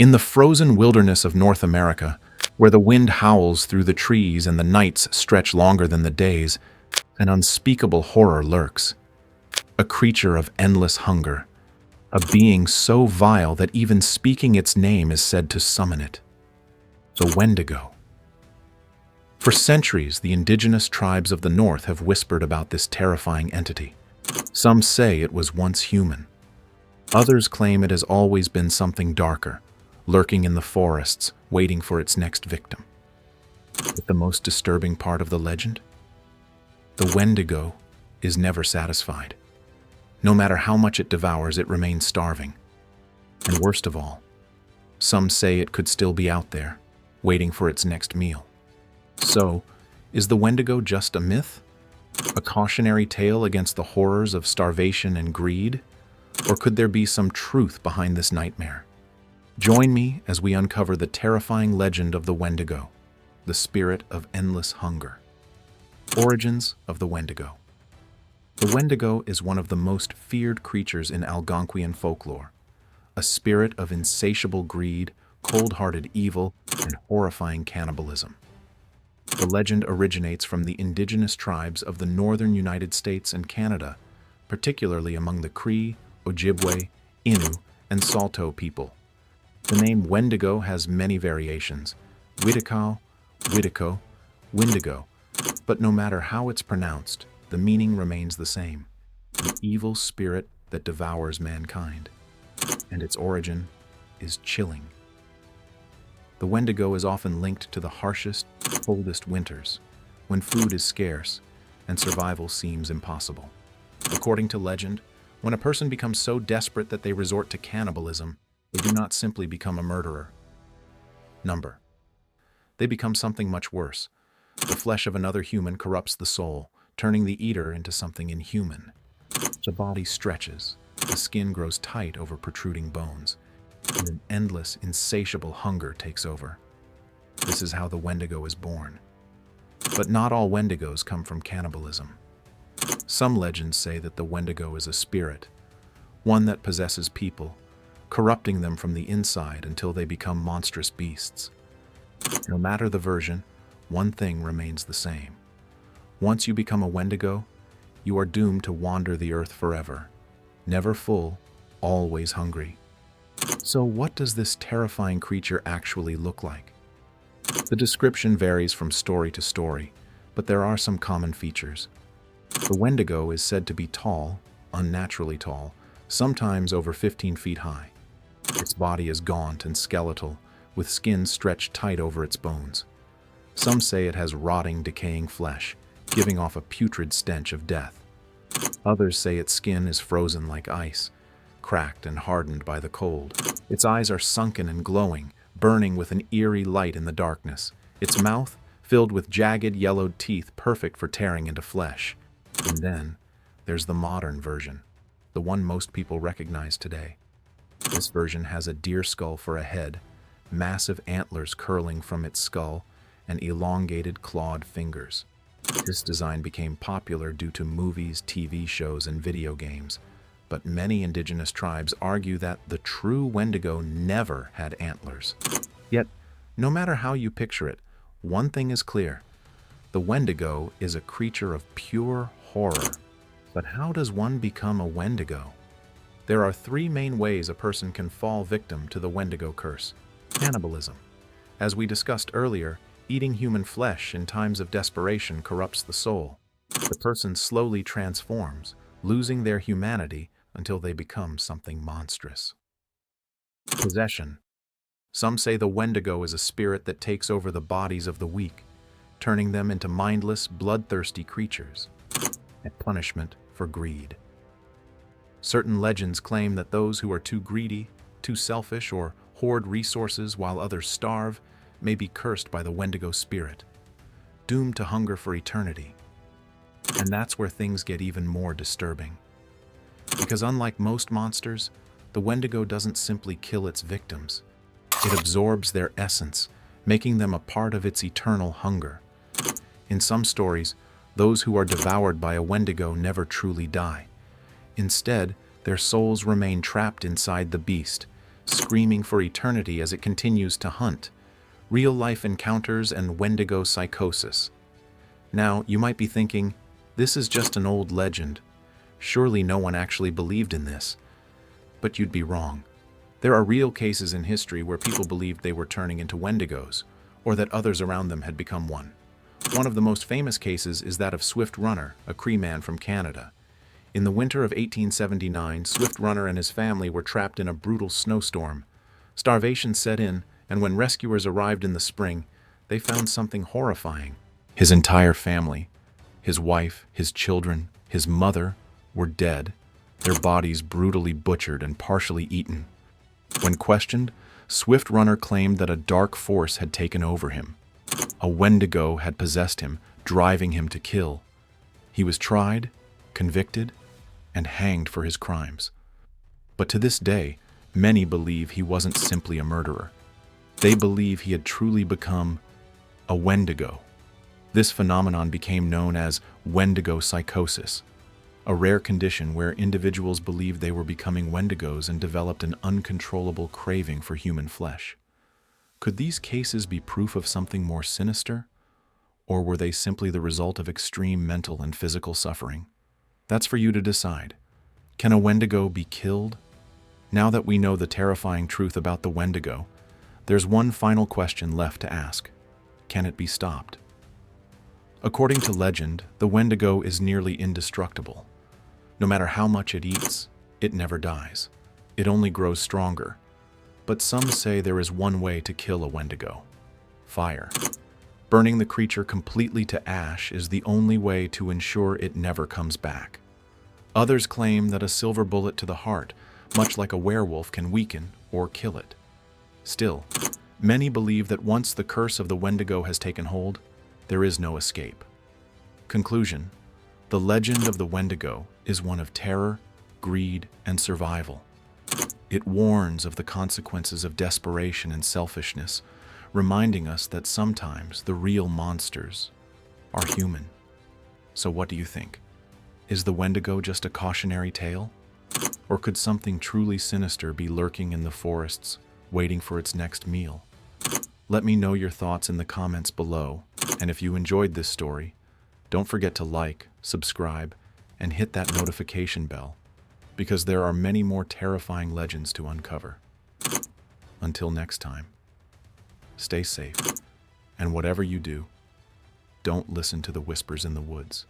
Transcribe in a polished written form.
In the frozen wilderness of North America, where the wind howls through the trees and the nights stretch longer than the days, an unspeakable horror lurks. A creature of endless hunger, a being so vile that even speaking its name is said to summon it. The Wendigo. For centuries, the indigenous tribes of the North have whispered about this terrifying entity. Some say it was once human. Others claim it has always been something darker, lurking in the forests, waiting for its next victim. But the most disturbing part of the legend? The Wendigo is never satisfied. No matter how much it devours, it remains starving. And worst of all, some say it could still be out there, waiting for its next meal. So, is the Wendigo just a myth? A cautionary tale against the horrors of starvation and greed? Or could there be some truth behind this nightmare? Join me as we uncover the terrifying legend of the Wendigo, the spirit of endless hunger. Origins of the Wendigo. The Wendigo is one of the most feared creatures in Algonquian folklore, a spirit of insatiable greed, cold-hearted evil, and horrifying cannibalism. The legend originates from the indigenous tribes of the northern United States and Canada, particularly among the Cree, Ojibwe, Innu, and Saulteaux people. The name Wendigo has many variations: Wittikow, Wittiko, Wendigo, but no matter how it's pronounced, the meaning remains the same: an evil spirit that devours mankind. And its origin is chilling. The Wendigo is often linked to the harshest, coldest winters, when food is scarce and survival seems impossible. According to legend, when a person becomes so desperate that they resort to cannibalism, they do not simply become a murderer. They become something much worse. The flesh of another human corrupts the soul, turning the eater into something inhuman. The body stretches, the skin grows tight over protruding bones, and an endless, insatiable hunger takes over. This is how the Wendigo is born. But not all Wendigos come from cannibalism. Some legends say that the Wendigo is a spirit, one that possesses people, corrupting them from the inside until they become monstrous beasts. No matter the version, one thing remains the same. Once you become a Wendigo, you are doomed to wander the earth forever, never full, always hungry. So what does this terrifying creature actually look like? The description varies from story to story, but there are some common features. The Wendigo is said to be tall, unnaturally tall, sometimes over 15 feet high. Its body is gaunt and skeletal, with skin stretched tight over its bones. Some say it has rotting, decaying flesh, giving off a putrid stench of death. Others say its skin is frozen like ice, cracked and hardened by the cold. Its eyes are sunken and glowing, burning with an eerie light in the darkness. Its mouth filled with jagged, yellowed teeth perfect for tearing into flesh. And then, there's the modern version, the one most people recognize today. This version has a deer skull for a head, massive antlers curling from its skull, and elongated clawed fingers. This design became popular due to movies, TV shows, and video games, but many indigenous tribes argue that the true Wendigo never had antlers. Yet, no matter how you picture it, one thing is clear: the Wendigo is a creature of pure horror. But how does one become a Wendigo? There are three main ways a person can fall victim to the Wendigo curse. Cannibalism. As we discussed earlier, eating human flesh in times of desperation corrupts the soul. The person slowly transforms, losing their humanity until they become something monstrous. Possession. Some say the Wendigo is a spirit that takes over the bodies of the weak, turning them into mindless, bloodthirsty creatures. A punishment for greed. Certain legends claim that those who are too greedy, too selfish, or hoard resources while others starve may be cursed by the Wendigo spirit, doomed to hunger for eternity. And that's where things get even more disturbing. Because unlike most monsters, the Wendigo doesn't simply kill its victims. It absorbs their essence, making them a part of its eternal hunger. In some stories, those who are devoured by a Wendigo never truly die. Instead, their souls remain trapped inside the beast, screaming for eternity as it continues to hunt. Real-life encounters and Wendigo psychosis. Now, you might be thinking, this is just an old legend. Surely no one actually believed in this. But you'd be wrong. There are real cases in history where people believed they were turning into Wendigos, or that others around them had become one. One of the most famous cases is that of Swift Runner, a Cree man from Canada. In the winter of 1879, Swift Runner and his family were trapped in a brutal snowstorm. Starvation set in, and when rescuers arrived in the spring, they found something horrifying. His entire family, his wife, his children, his mother, were dead, their bodies brutally butchered and partially eaten. When questioned, Swift Runner claimed that a dark force had taken over him. A Wendigo had possessed him, driving him to kill. He was tried, convicted, and hanged for his crimes. But to this day, many believe he wasn't simply a murderer. They believe he had truly become a Wendigo. This phenomenon became known as Wendigo psychosis, a rare condition where individuals believed they were becoming Wendigos and developed an uncontrollable craving for human flesh. Could these cases be proof of something more sinister? Or were they simply the result of extreme mental and physical suffering? That's for you to decide. Can a Wendigo be killed? Now that we know the terrifying truth about the Wendigo, there's one final question left to ask. Can it be stopped? According to legend, the Wendigo is nearly indestructible. No matter how much it eats, it never dies. It only grows stronger. But some say there is one way to kill a Wendigo: fire. Burning the creature completely to ash is the only way to ensure it never comes back. Others claim that a silver bullet to the heart, much like a werewolf, can weaken or kill it. Still, many believe that once the curse of the Wendigo has taken hold, there is no escape. Conclusion: the legend of the Wendigo is one of terror, greed, and survival. It warns of the consequences of desperation and selfishness, reminding us that sometimes the real monsters are human. So what do you think? Is the Wendigo just a cautionary tale? Or could something truly sinister be lurking in the forests, waiting for its next meal? Let me know your thoughts in the comments below, and if you enjoyed this story, don't forget to like, subscribe, and hit that notification bell, because there are many more terrifying legends to uncover. Until next time, stay safe, and whatever you do, don't listen to the whispers in the woods.